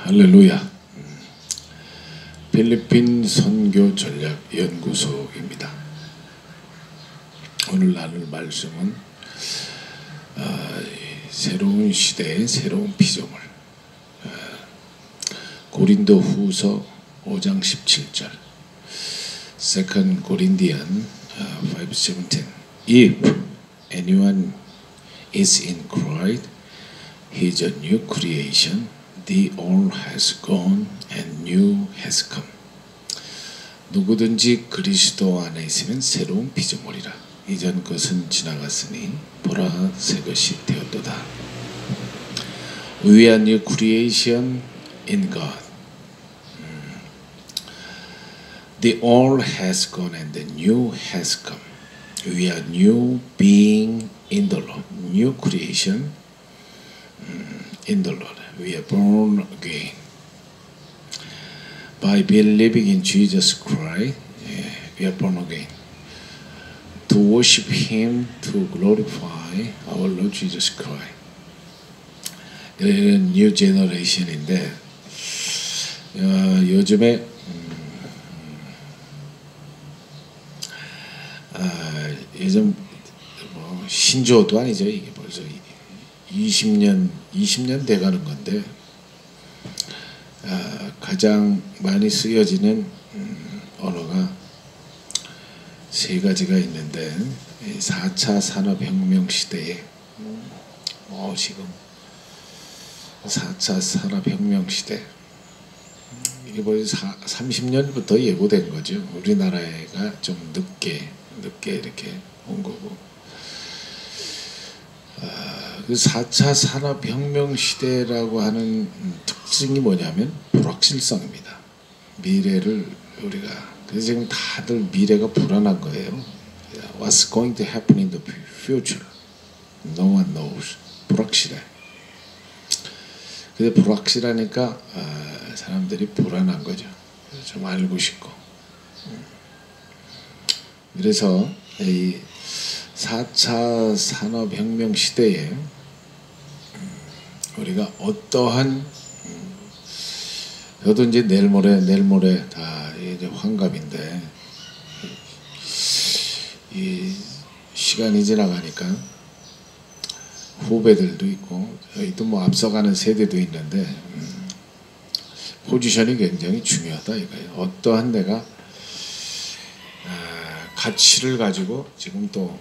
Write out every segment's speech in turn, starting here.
할렐루야. 필리핀 선교전략연구소입니다. 오늘 나눌 말씀은 새로운 시대의 새로운 피조물, 고린도 후서 5장 17절, 2 Corinthians 5:17. If anyone is in Christ, he is a new creation. The old has gone and new has come. 누구든지 그리스도 안에 있으면 새로운 피조물이라. 이전 것은 지나갔으니 보라 새 것이 되었도다. We are new creation in God. The old has gone and the new has come. We are new being in the Lord. New creation in the Lord. We are born again by believing in Jesus Christ. We are born again to worship Him, to glorify our Lord Jesus Christ. 이런 New Generation인데 요즘에 예전 신조어도 아니죠. 이게 벌써 20년 돼가는 건데 가장 많이 쓰여지는 언어가 세 가지가 있는데 4차 산업혁명 시대에 지금 4차 산업혁명 시대 이게 벌써 30년부터 예고된 거죠. 우리나라가 좀 늦게 이렇게 온 거고 그 4차 산업혁명 시대라고 하는 특징이 뭐냐면 불확실성입니다. 미래를 우리가 그래서 지금 다들 미래가 불안한 거예요. What's going to happen in the future? No one knows. 불확실해. 근데 불확실하니까 사람들이 불안한 거죠. 좀 알고 싶고. 그래서 이 4차 산업혁명 시대에 우리가 어떠한 저도 이제 내일 모레 다 이제 환갑인데 이 시간이 지나가니까 후배들도 있고 저희도 뭐 앞서가는 세대도 있는데 포지션이 굉장히 중요하다 이거예요. 어떠한 내가 가치를 가지고 지금 또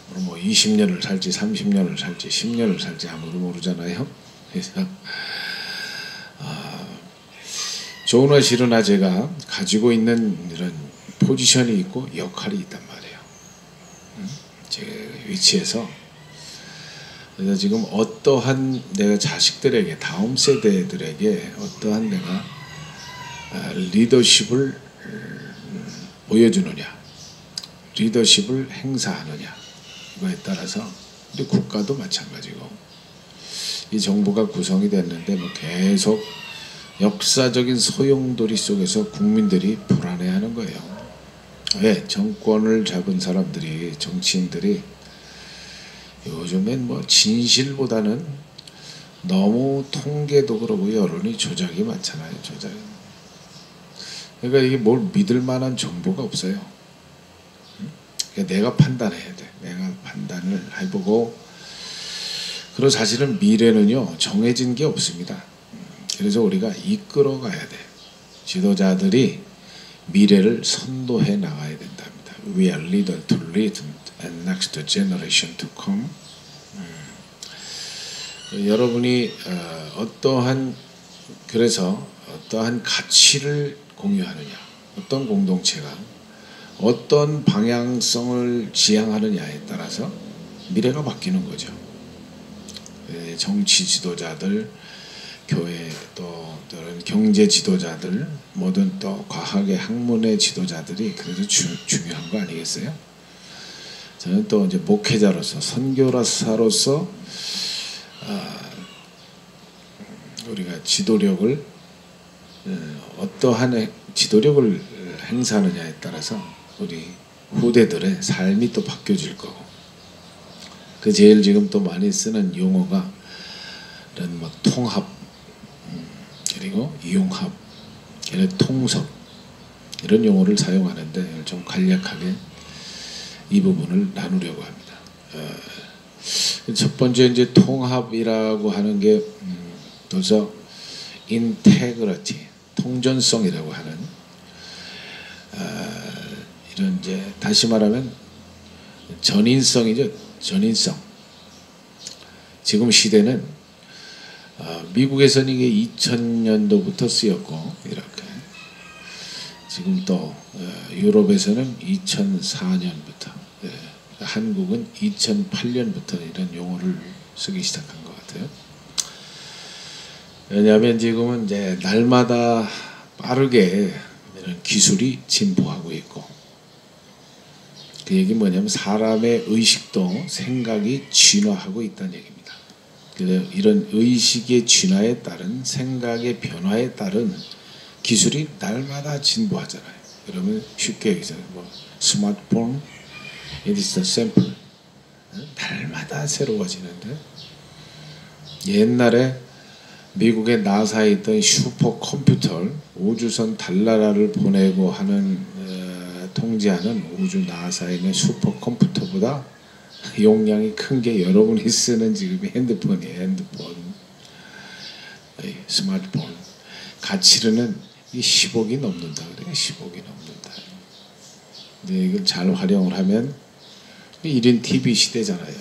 앞으로 뭐 20년을 살지 30년을 살지 10년을 살지 아무도 모르잖아요. 그래서 좋으나 싫으나 제가 가지고 있는 이런 포지션이 있고 역할이 있단 말이에요. 제 위치에서. 그래서 지금 어떠한 내가 자식들에게 다음 세대들에게 어떠한 내가 리더십을 보여주느냐, 리더십을 행사하느냐 이거에 따라서 우리 국가도 마찬가지고 이 정부가 구성이 됐는데 뭐 계속 역사적인 소용돌이 속에서 국민들이 불안해하는 거예요. 왜? 정권을 잡은 사람들이 정치인들이 요즘엔 뭐 진실보다는 너무 통계도 그러고 여론이 조작이 많잖아요. 조작. 그러니까 이게 뭘 믿을 만한 정보가 없어요. 그러니까 내가 판단해야 돼. 내가 판단을 해보고 그리고 사실은 미래는요 정해진 게 없습니다. 그래서 우리가 이끌어 가야 돼. 지도자들이 미래를 선도해 나가야 된답니다. We are leaders to lead and next generation to come. 여러분이 그래서 어떠한 가치를 공유하느냐, 어떤 공동체가 어떤 방향성을 지향하느냐에 따라서 미래가 바뀌는 거죠. 정치 지도자들, 교회 또 경제 지도자들, 모든 또 과학의 학문의 지도자들이 그래도 중요한 거 아니겠어요? 저는 또 이제 목회자로서 선교사로서 우리가 지도력을 어떠한 지도력을 행사하느냐에 따라서 우리 후대들의 삶이 또 바뀌어질 거고 그 제일 지금 또 많이 쓰는 용어가 이런 막 통합 그리고 이용합, 통섭 이런 용어를 사용하는데 좀 간략하게 이 부분을 나누려고 합니다. 첫 번째 이제 통합이라고 하는 게 도서 인테그리티, 통전성이라고 하는 이런 이제 다시 말하면 전인성이죠. 전인성. 지금 시대는 미국에서는 이게 2000년도부터 쓰였고 이렇게 지금 또 유럽에서는 2004년부터 한국은 2008년부터 이런 용어를 쓰기 시작한 것 같아요. 왜냐하면 지금은 이제 날마다 빠르게 이런 기술이 진보하고 있고 그 얘기 뭐냐면 사람의 의식도 생각이 진화하고 있다는 얘기입니다. 이런 의식의 진화에 따른 생각의 변화에 따른 기술이 날마다 진보하잖아요. 그러면 쉽게 얘기하잖아요. 뭐 스마트폰, it is the sample. 날마다 새로워지는데 옛날에 미국의 나사에 있던 슈퍼컴퓨터 우주선 달나라를 보내고 하는 통제하는 우주 나사에 있는 슈퍼컴퓨터보다 용량이 큰 게 여러분이 쓰는 지금 핸드폰이에요. 핸드폰, 스마트폰 가치로는 이 10억이 넘는다. 그래 10억이 넘는다. 근데 이걸 잘 활용을 하면 1인 TV 시대잖아요.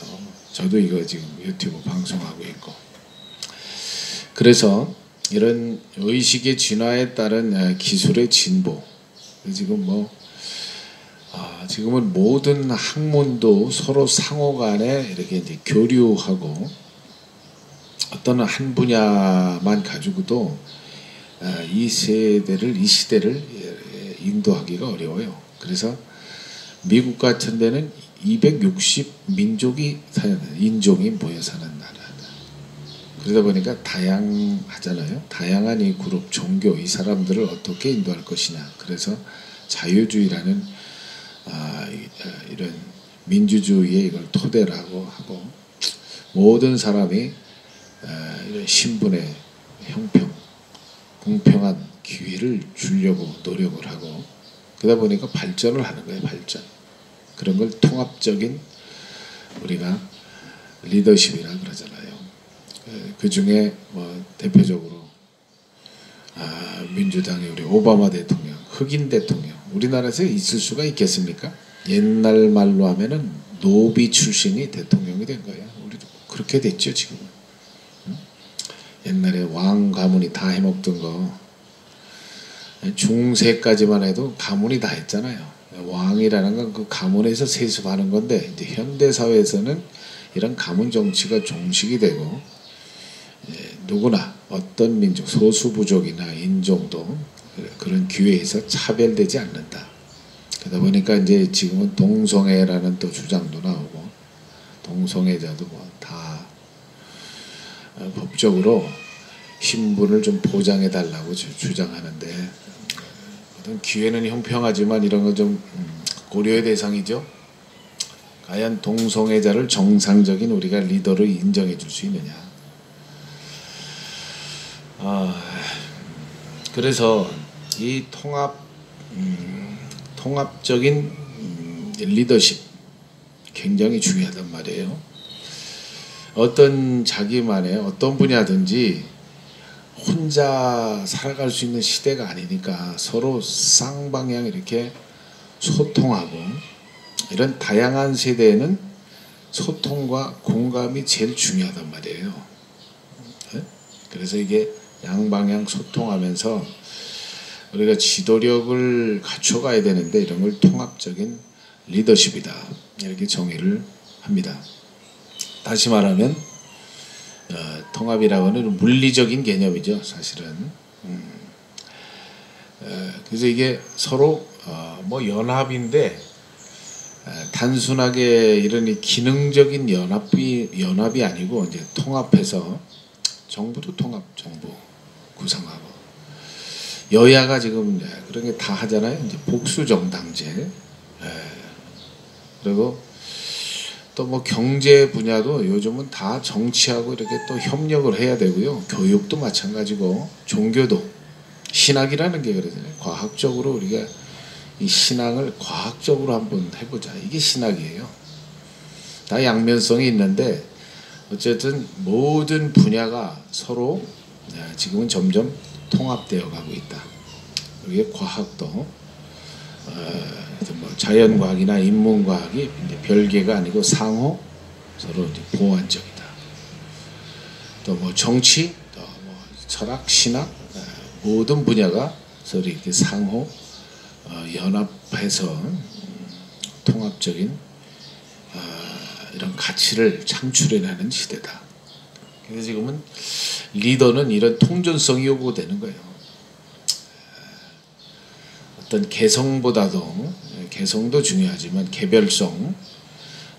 저도 이거 지금 유튜브 방송하고 있고. 그래서 이런 의식의 진화에 따른 기술의 진보. 지금 지금은 모든 학문도 서로 상호간에 이렇게 이제 교류하고 어떤 한 분야만 가지고도 이 시대를 인도하기가 어려워요. 그래서 미국 같은 데는 260 민족이 인종이 모여 사는 나라. 그러다 보니까 다양하잖아요. 다양한 이 그룹, 종교, 이 사람들을 어떻게 인도할 것이냐. 그래서 자유주의라는 이런 민주주의의 이걸 토대라고 하고 모든 사람이 이런 신분의 형평, 공평한 기회를 주려고 노력을 하고 그러다 보니까 발전을 하는 거예요. 발전. 그런 걸 통합적인 우리가 리더십이라 그러잖아요. 그 중에 대표적으로 민주당의 우리 오바마 대통령, 흑인 대통령, 우리나라에서 있을 수가 있겠습니까? 옛날 말로 하면은 노비 출신이 대통령이 된 거예요. 우리도 그렇게 됐죠 지금은. 옛날에 왕 가문이 다 해먹던 거 중세까지만 해도 가문이 다 했잖아요. 왕이라는 건 그 가문에서 세습하는 건데 이제 현대 사회에서는 이런 가문 정치가 종식이 되고 누구나 어떤 민족, 소수 부족이나 인종도 그런 기회에서 차별되지 않는다. 그러다 보니까 이제 지금은 동성애라는 또 주장도 나오고 동성애자도 다 법적으로 신분을 좀 보장해 달라고 주장하는데 어떤 기회는 형평하지만 이런 거 좀 고려의 대상이죠. 과연 동성애자를 정상적인 우리가 리더로 인정해 줄 수 있느냐. 그래서 이 통합적인 리더십 굉장히 중요하단 말이에요. 어떤 자기만의 어떤 분야든지 혼자 살아갈 수 있는 시대가 아니니까 서로 쌍방향 이렇게 소통하고 이런 다양한 세대에는 소통과 공감이 제일 중요하단 말이에요. 그래서 이게 양방향 소통하면서 우리가 지도력을 갖춰가야 되는데 이런 걸 통합적인 리더십이다. 이렇게 정의를 합니다. 다시 말하면 통합이라고 하는 물리적인 개념이죠. 사실은. 그래서 이게 서로 연합인데 단순하게 이런 기능적인 연합이 아니고 이제 통합해서 정부도 통합 정부 구성하고 여야가 지금 그런 게 다 하잖아요. 이제 복수정당제. 그리고 또 뭐 경제 분야도 요즘은 다 정치하고 이렇게 또 협력을 해야 되고요. 교육도 마찬가지고 종교도 신학이라는 게 그러잖아요. 과학적으로 우리가 이 신앙을 과학적으로 한번 해보자. 이게 신학이에요. 다 양면성이 있는데 어쨌든 모든 분야가 서로 지금은 점점 통합되어 가고 있다. 이게 과학도 뭐 자연과학이나 인문과학이 이제 별개가 아니고 상호 서로 이제 보완적이다. 또 뭐 정치, 또 뭐 철학, 신학 모든 분야가 서로 이렇게 상호 연합해서 통합적인 이런 가치를 창출해내는 시대다. 그래서 지금은 리더는 이런 통전성이 요구되는 거예요. 어떤 개성보다도 개성도 중요하지만 개별성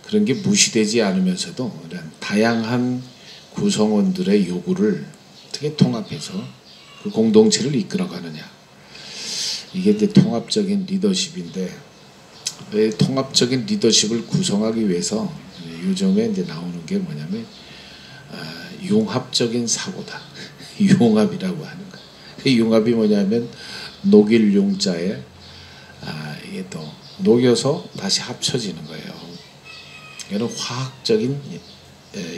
그런 게 무시되지 않으면서도 이런 다양한 구성원들의 요구를 어떻게 통합해서 그 공동체를 이끌어가느냐. 이게 이제 통합적인 리더십인데 왜 통합적인 리더십을 구성하기 위해서 요즘에 이제 나오는 게 뭐냐면 융합적인 사고다. 융합이라고 하는 거. 그 융합이 뭐냐면 녹일 용자에 이게 또 녹여서 다시 합쳐지는 거예요. 이거는 화학적인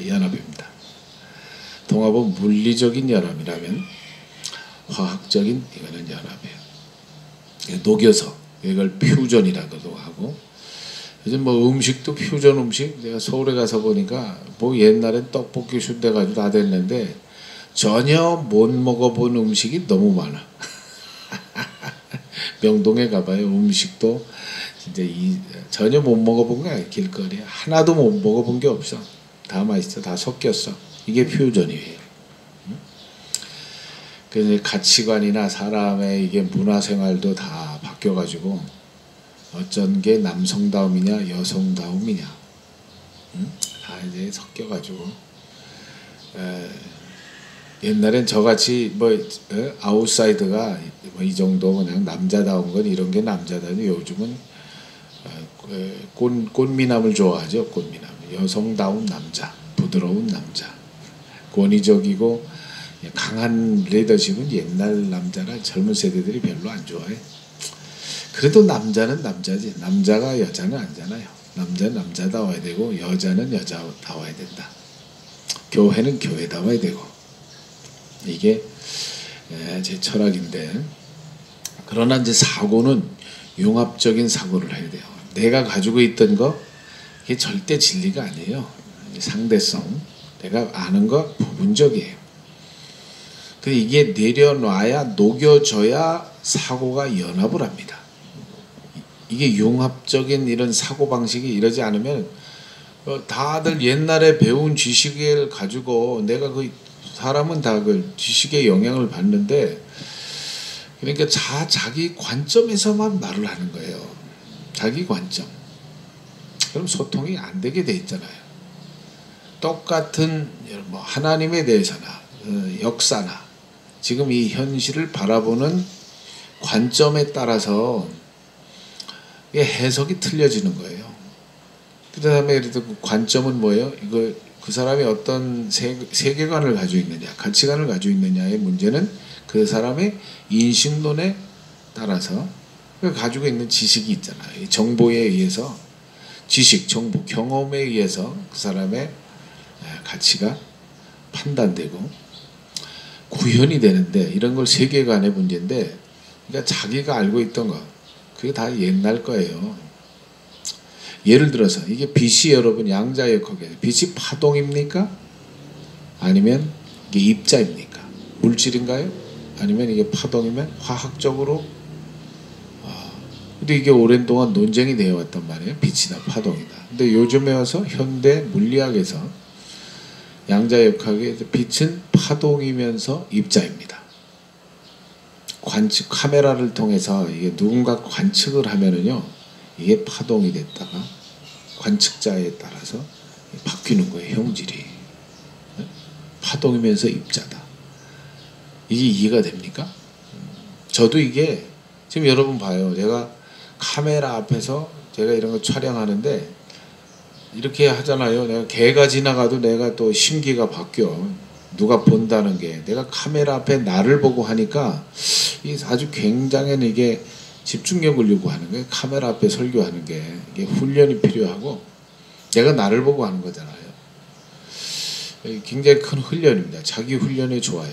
연합입니다. 통합은 물리적인 연합이라면 화학적인 이거는 연합이에요. 녹여서 이걸 퓨전이라고도 하고 요즘 뭐 음식도 퓨전 음식 내가 서울에 가서 보니까 뭐 옛날엔 떡볶이 순대 가지고 다 됐는데 전혀 못 먹어본 음식이 너무 많아. 명동에 가봐요. 음식도 진짜 전혀 못 먹어본 거야. 길거리에 하나도 못 먹어본 게 없어. 다 맛있어. 다 섞였어. 이게 퓨전이에요. 그래서 가치관이나 사람의 이게 문화생활도 다 바뀌어가지고 어쩐 게 남성다움이냐 여성다움이냐 다 이제 섞여가지고 옛날엔 저같이 뭐 아웃사이더가 뭐 이 정도 그냥 남자다운 건 이런 게 남자다니 요즘은 꽃미남을 좋아하죠. 꽃미남 여성다운 남자 부드러운 남자 권위적이고 강한 리더십은 옛날 남자나 젊은 세대들이 별로 안 좋아해. 그래도 남자는 남자지. 남자가 여자는 아니잖아요. 남자는 남자다워야 되고 여자는 여자다워야 된다. 교회는 교회다워야 되고 이게 제 철학인데 그러나 이제 사고는 융합적인 사고를 해야 돼요. 내가 가지고 있던 거 이게 절대 진리가 아니에요. 상대성 내가 아는 거 부분적이에요. 근데 이게 내려놔야 녹여져야 사고가 연합을 합니다. 이게 융합적인 이런 사고방식이 이러지 않으면 다들 옛날에 배운 지식을 가지고 내가 그 사람은 다 그 지식의 영향을 받는데 그러니까 자기 관점에서만 말을 하는 거예요. 자기 관점. 그럼 소통이 안 되게 돼 있잖아요. 똑같은 뭐 하나님에 대해서나 역사나 지금 이 현실을 바라보는 관점에 따라서 해석이 틀려지는 거예요. 그 다음에 예를 들어 그 관점은 뭐예요? 이거 그 사람이 어떤 세계관을 가지고 있느냐, 가치관을 가지고 있느냐의 문제는 그 사람의 인식론에 따라서 가지고 있는 지식이 있잖아요. 정보에 의해서 지식, 정보, 경험에 의해서 그 사람의 가치가 판단되고 구현이 되는데 이런 걸 세계관의 문제인데 그러니까 자기가 알고 있던 거 그게 다 옛날 거예요. 예를 들어서 이게 빛이 여러분 양자역학이에요. 빛이 파동입니까? 아니면 이게 입자입니까? 물질인가요? 아니면 이게 파동이면 화학적으로 근데 이게 오랜 동안 논쟁이 되어 왔단 말이에요. 빛이다 파동이다. 근데 요즘에 와서 현대 물리학에서 양자역학의 빛은 파동이면서 입자입니다. 관측 카메라를 통해서 이게 누군가 관측을 하면은요 이게 파동이 됐다가 관측자에 따라서 바뀌는 거예요. 형질이 파동이면서 입자다. 이게 이해가 됩니까? 저도 이게 지금 여러분 봐요. 제가 카메라 앞에서 제가 이런 거 촬영하는데 이렇게 하잖아요. 내가 개가 지나가도 내가 또 심기가 바뀌어. 누가 본다는 게 내가 카메라 앞에 나를 보고 하니까 이 아주 굉장한 이게 집중력을 요구하는 거예요. 카메라 앞에 설교하는 게 이게 훈련이 필요하고 내가 나를 보고 하는 거잖아요. 굉장히 큰 훈련입니다. 자기 훈련이 좋아요.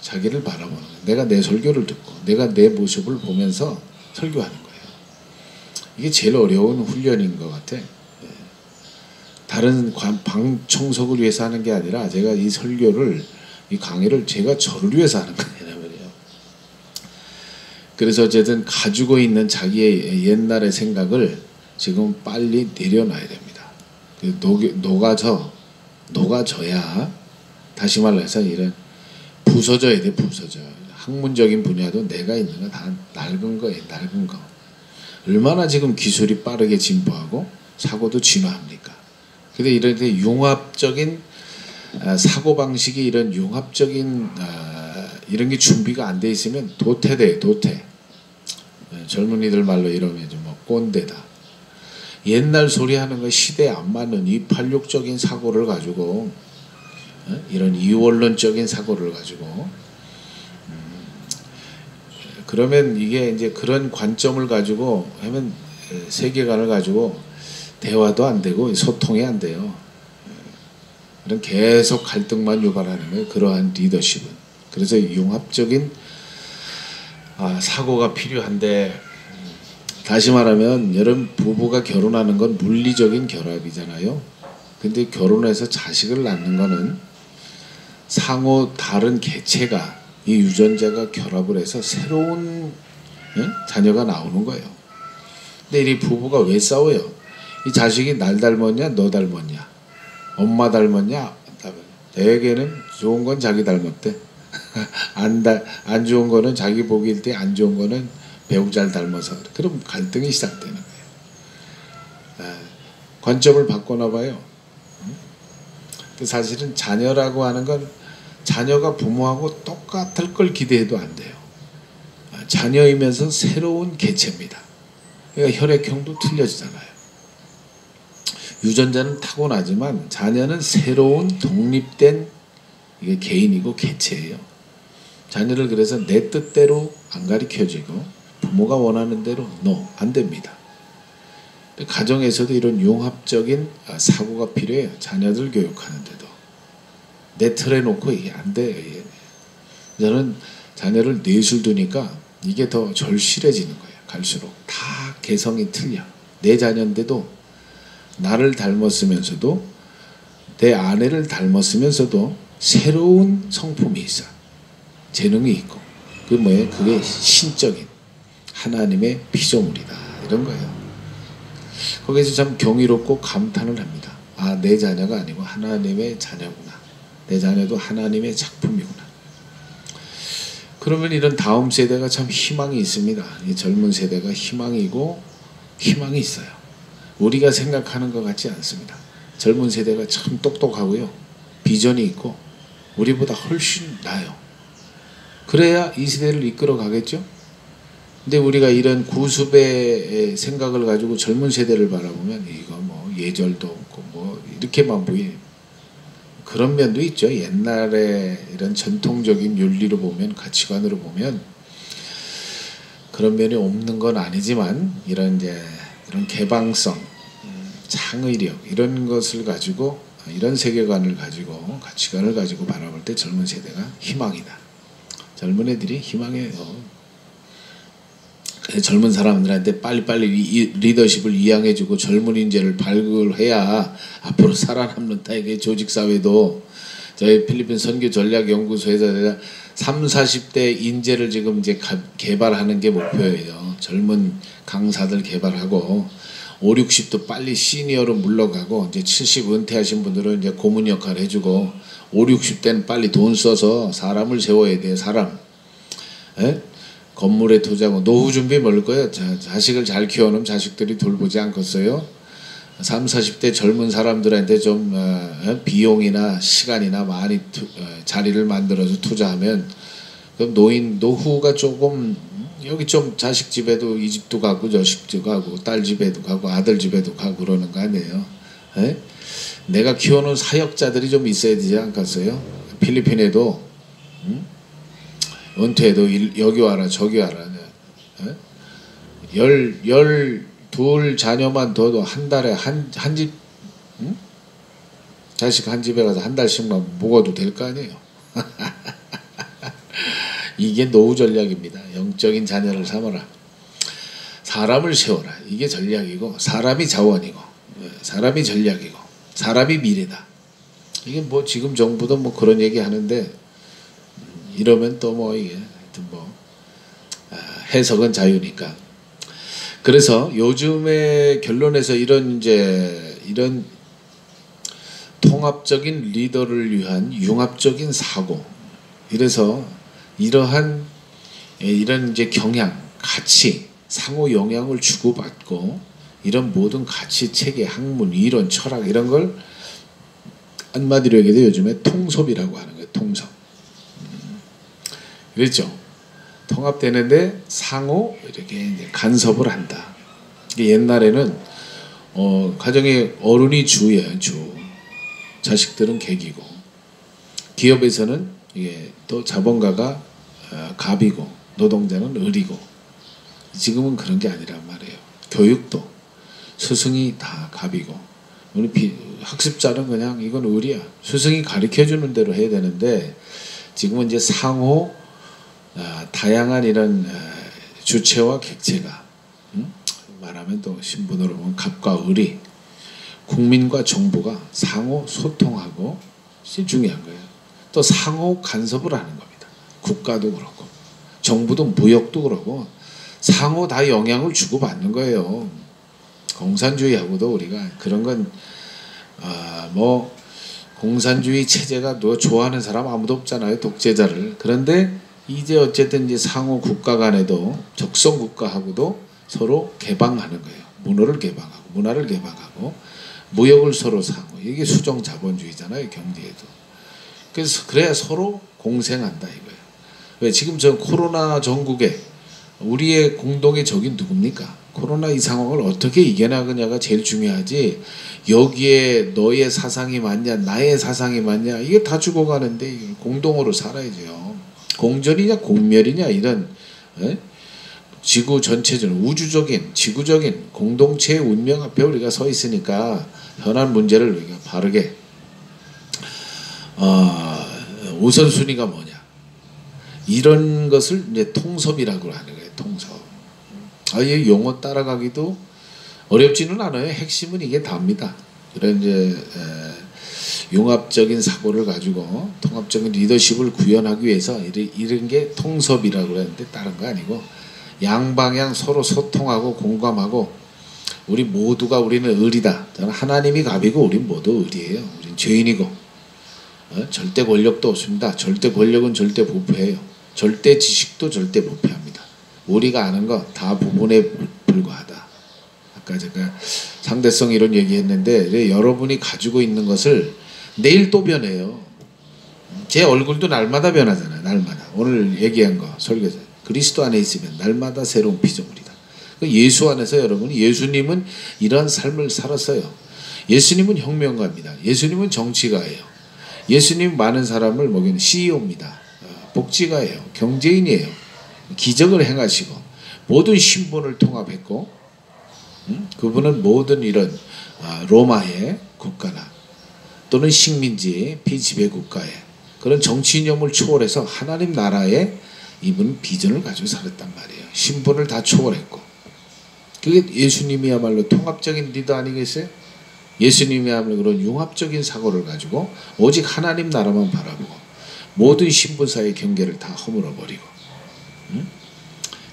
자기를 바라보는 거예요. 내가 내 설교를 듣고 내가 내 모습을 보면서 설교하는 거예요. 이게 제일 어려운 훈련인 것 같아. 다른 방청석을 위해서 하는 게 아니라 제가 이 설교를 이 강의를 제가 저를 위해서 하는 거예요. 그래서 어쨌든 가지고 있는 자기의 옛날의 생각을 지금 빨리 내려놔야 됩니다. 녹아져야 다시 말해서 이런 부서져야 돼. 부서져. 학문적인 분야도 내가 있는 거 다 낡은 거예요. 낡은 거. 얼마나 지금 기술이 빠르게 진보하고 사고도 진화합니까? 근데 이런 융합적인 사고방식이 이런 융합적인 이런 게 준비가 안 돼 있으면 도태돼. 도태. 젊은이들 말로 이러면 좀 뭐 꼰대다. 옛날 소리 하는 거 시대에 안 맞는 이팔육적인 사고를 가지고 이런 이원론적인 사고를 가지고 그러면 이게 이제 그런 관점을 가지고 하면 세계관을 가지고 대화도 안 되고 소통이 안 돼요. 그런 계속 갈등만 유발하는 거예요. 그러한 리더십은. 그래서 융합적인 사고가 필요한데 다시 말하면 여러분 부부가 결혼하는 건 물리적인 결합이잖아요. 근데 결혼해서 자식을 낳는 거는 상호 다른 개체가 이 유전자가 결합을 해서 새로운 자녀가 나오는 거예요. 근데 이 부부가 왜 싸워요? 이 자식이 날 닮았냐 너 닮았냐 엄마 닮았냐 대개는 좋은 건 자기 닮았대. 안 좋은 거는 자기 복일 때 안 좋은 거는 배우자를 닮아서 그럼 갈등이 시작되는 거예요. 관점을 바꿔나 봐요. 사실은 자녀라고 하는 건 자녀가 부모하고 똑같을 걸 기대해도 안 돼요. 자녀이면서 새로운 개체입니다. 그러니까 혈액형도 틀려지잖아요. 유전자는 타고나지만 자녀는 새로운 독립된 이게 개인이고 개체예요. 자녀를 그래서 내 뜻대로 안 가르쳐지고 부모가 원하는 대로 안 됩니다. 가정에서도 이런 융합적인 사고가 필요해요. 자녀들 교육하는데도 내 틀에 놓고 이게 안 돼요. 저는 자녀를 넷을 두니까 이게 더 절실해지는 거예요. 갈수록 다 개성이 틀려. 내 자녀인데도 나를 닮았으면서도 내 아내를 닮았으면서도 새로운 성품이 있어. 재능이 있고. 그게 뭐예요? 그게 신적인 하나님의 피조물이다. 이런 거예요. 거기서 참 경이롭고 감탄을 합니다. 내 자녀가 아니고 하나님의 자녀구나. 내 자녀도 하나님의 작품이구나. 그러면 이런 다음 세대가 참 희망이 있습니다. 이 젊은 세대가 희망이 있어요. 우리가 생각하는 것 같지 않습니다. 젊은 세대가 참 똑똑하고요. 비전이 있고 우리보다 훨씬 나아요. 그래야 이 세대를 이끌어 가겠죠. 근데 우리가 이런 구습의 생각을 가지고 젊은 세대를 바라보면 이거 뭐 예절도 없고 뭐 이렇게만 보여요. 그런 면도 있죠. 옛날에 이런 전통적인 윤리로 보면 가치관으로 보면 그런 면이 없는 건 아니지만 이런 개방성, 창의력 이런 것을 가지고 이런 세계관을 가지고 가치관을 가지고 바라볼 때 젊은 세대가 희망이다. 젊은 애들이 희망이에요. 젊은 사람들한테 빨리빨리 리더십을 이양해주고 젊은 인재를 발굴해야 앞으로 살아남는다. 이게 조직사회도 저희 필리핀 선교전략연구소에서 30, 40대 인재를 지금 이제 개발하는 게 목표예요. 젊은 강사들 개발하고 5, 60도 빨리 시니어로 물러가고 이제 70 은퇴하신 분들은 이제 고문 역할 해주고 5, 60대는 빨리 돈 써서 사람을 세워야 돼요. 사람. 건물에 투자하고 노후 준비 뭘 거예요? 자식을 잘 키워놓으면 자식들이 돌보지 않겠어요? 30, 40대 젊은 사람들한테 좀 비용이나 시간이나 많이 자리를 만들어서 투자하면 그럼 노후가 조금 여기 좀 자식 집에도 이 집도 가고 저 집도 가고 딸 집에도 가고 아들 집에도 가고 그러는 거 아니에요? 예? 내가 키워놓은 사역자들이 좀 있어야 되지 않겠어요? 필리핀에도 은퇴해도 여기 와라 저기 와라. 예? 12 자녀만 둬도 한 달에 한 집 자식 한 집에 가서 한 달씩만 묵어도 될 거 아니에요. 이게 노후 전략입니다. 영적인 자녀를 삼아라. 사람을 세워라. 이게 전략이고, 사람이 자원이고, 사람이 전략이고, 사람이 미래다. 이게 뭐 지금 정부도 뭐 그런 얘기 하는데, 이러면 또 뭐 이게 하여튼 뭐 해석은 자유니까. 그래서 요즘의 결론에서 이런 통합적인 리더를 위한 융합적인 사고, 이래서 이러한 이런 경향, 가치, 상호 영향을 주고받고 이런 모든 가치 체계, 학문, 이론, 철학 이런 걸 한마디로 얘기해도 요즘에 통섭이라고 하는 거예요. 통섭. 그렇죠? 통합되는데 상호 이렇게 간섭을 한다. 옛날에는 가정의 어른이 주예요. 주. 자식들은 객이고, 기업에서는 이게 또 자본가가 갑이고 노동자는 을이고. 지금은 그런 게 아니란 말이에요. 교육도 스승이 다 갑이고, 우리 학습자는 그냥 이건 을이야. 스승이 가르쳐주는 대로 해야 되는데, 지금은 이제 상호 다양한 이런 주체와 객체가, 말하면 또 신분으로 보면 갑과 을이 국민과 정부가 상호 소통하고, 중요한 거예요. 또 상호 간섭을 하는 겁니다. 국가도 그렇고 정부도 무역도 그렇고 상호 다 영향을 주고받는 거예요. 공산주의하고도 우리가 그런 건 뭐 공산주의 체제가 너 좋아하는 사람 아무도 없잖아요. 독재자를. 그런데 이제 어쨌든 이제 상호 국가 간에도 적성 국가하고도 서로 개방하는 거예요. 문화를 개방하고 무역을 서로 사고, 이게 수정 자본주의잖아요. 경제에도. 그래서 그래야 서로 공생한다 이거예요. 왜 지금 저 코로나 전국에 우리의 공동의 적이 누굽니까? 코로나 이 상황을 어떻게 이겨나가냐가 제일 중요하지, 여기에 너의 사상이 맞냐 나의 사상이 맞냐 이게 다 죽어가는데 공동으로 살아야죠. 공전이냐 공멸이냐 이런 지구 전체적인 우주적인 지구적인 공동체의 운명 앞에 우리가 서 있으니까 현안 문제를 우리가 바르게 우선순위가 뭐냐 이런 것을 이제 통섭이라고 하는 거예요. 통섭. 이 용어 따라가기도 어렵지는 않아요. 핵심은 이게 답니다. 이런 이제 융합적인 사고를 가지고 통합적인 리더십을 구현하기 위해서 이런 게 통섭이라고 그러는데 다른 거 아니고, 양방향 서로 소통하고 공감하고, 우리 모두가 우리는 을이다. 저는 하나님이 갑이고 우린 모두 을이에요. 우린 죄인이고 절대 권력도 없습니다. 절대 권력은 절대 부패해요. 절대 지식도 절대 부패합니다. 우리가 아는 거 다 부분에 불과하다. 아까 제가 상대성 이런 얘기했는데, 여러분이 가지고 있는 것을 내일 또 변해요. 제 얼굴도 날마다 변하잖아요. 날마다. 오늘 얘기한 거 설교자 그리스도 안에 있으면 날마다 새로운 피조물이다. 예수 안에서 여러분이, 예수님은 이러한 삶을 살았어요. 예수님은 혁명가입니다. 예수님은 정치가예요. 예수님 많은 사람을 먹이는 CEO입니다. 복지가예요. 경제인이에요. 기적을 행하시고 모든 신분을 통합했고, 그분은 모든 이런 로마의 국가나 또는 식민지 피지배 국가의 그런 정치 이념을 초월해서 하나님 나라의 이분 비전을 가지고 살았단 말이에요. 신분을 다 초월했고, 그게 예수님이야말로 통합적인 리더 아니겠어요? 예수님이야말로 그런 융합적인 사고를 가지고 오직 하나님 나라만 바라보고 모든 신분사의 경계를 다 허물어버리고,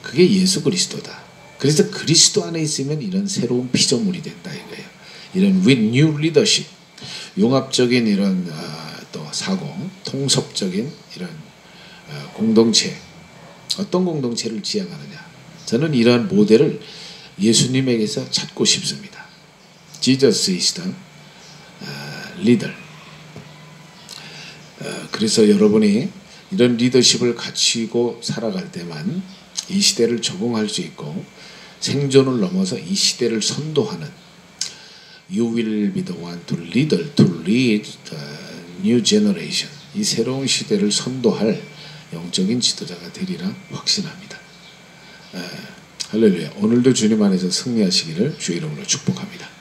그게 예수 그리스도다. 그래서 그리스도 안에 있으면 이런 새로운 피조물이 된다 이거예요. 이런 with new leadership, 융합적인 이런 또 사고, 통섭적인 이런 공동체, 어떤 공동체를 지향하느냐. 저는 이러한 모델을 예수님에게서 찾고 싶습니다. Jesus is the leader. 그래서 여러분이 이런 리더십을 갖추고 살아갈 때만 이 시대를 적응할 수 있고, 생존을 넘어서 이 시대를 선도하는, You will be the one to lead the new generation. 이 새로운 시대를 선도할 영적인 지도자가 되리라 확신합니다. 할렐루야. 오늘도 주님 안에서 승리하시기를 주의 이름으로 축복합니다.